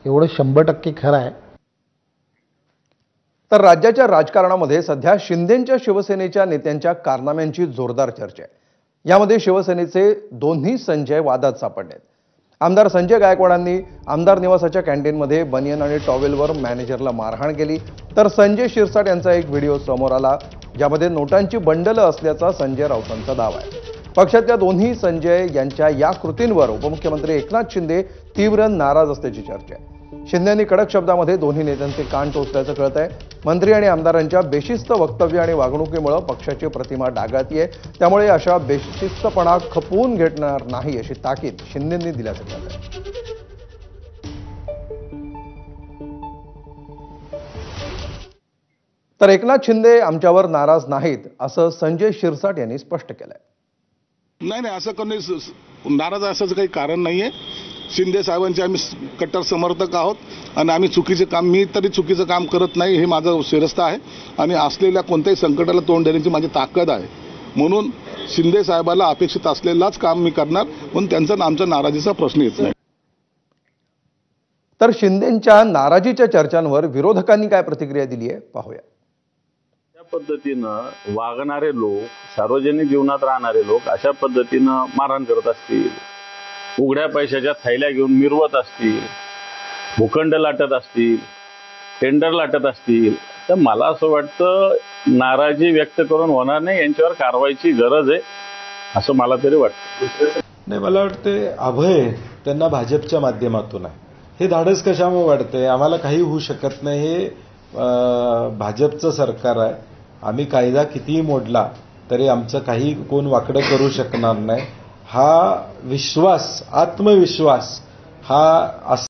एवढं 100% खरं आहे। तर राज्याच्या राजकारणामध्ये सध्या शिंदेंच्या शिवसेनेच्या नेत्यांच्या कारनाम्यांची जोरदार चर्चा आहे। यामध्ये शिवसेनेचे दोन्ही संजय वादात सापडलेत। आमदार संजय गायकवाडांनी आमदार निवासाच्या कॅन्टीनमध्ये बनियन आणि टॉवेलवर मॅनेजरला मारहाण केली, तर संजय शिरसाट यांचा एक व्हिडिओ समोर आला ज्यामध्ये नोटांची बंडलं असल्याचा संजय राऊतांचा दावा आहे। पक्षातल्या दोन्ही संजय यांच्या या कृतींवर उपमुख्यमंत्री एकनाथ शिंदे तीव्र नाराज असल्याची चर्चा आहे। शिंदेंनी कडक शब्दामध्ये दोन्ही नेत्यांचे कान टोचल्याचं कळत आहे। मंत्री आणि आमदारांच्या बेशिस्त वक्तव्य आणि वागणुकीमुळे पक्षाची प्रतिमा डागाळतीये, त्यामुळे अशा बेशिस्तपणा खपवून घेणार नाही अशी ताकीद शिंदेंनी दिल्याचं कळत आहे। तर एकनाथ शिंदे आमच्यावर नाराज नाहीत असं संजय शिरसाट यांनी स्पष्ट केलंय। नाही, असं कोणी नाराज असायचं काही कारण नाहीये। शिंदे साहेबांचे आम्ही कट्टर समर्थक आहोत आणि आम्ही मी तरी चुकीचं काम करत नाही हे माझं शिरस्ता आहे आणि असलेल्या कोणत्याही संकटाला तोंड देण्याची माझी ताकद आहे। म्हणून शिंदे साहेबांना अपेक्षित असलेलाच काम मी करणार, पण त्यांचा आमच्या नाराजीचा प्रश्न येत नाही। तर शिंदेंच्या नाराजीच्या चर्चांवर विरोधकांनी काय प्रतिक्रिया दिली आहे पाहूया। त्या पद्धतीनं वागणारे लोक, सार्वजनिक जीवनात राहणारे लोक अशा पद्धतीनं मारहाण करत असतील, उघड्या पैशाच्या थैल्या घेऊन मिरवत असतील, भूखंड लाटत असतील, टेंडर लाटत असतील, तर मला असं वाटतं नाराजी व्यक्त करून होणार नाही, यांच्यावर कारवाईची गरज आहे असं मला तरी वाटतं। नाही, मला वाटते अभय त्यांना भाजपच्या माध्यमातून आहे। हे धाडस कशामुळे वाटते? आम्हाला काही होऊ शकत नाही, हे भाजपचं सरकार आहे। आम्ही कायदा कितीही मोडला तरी आमचं काही कोण वाकडं करू शकणार नाही, हा विश्वास, आत्मविश्वास हा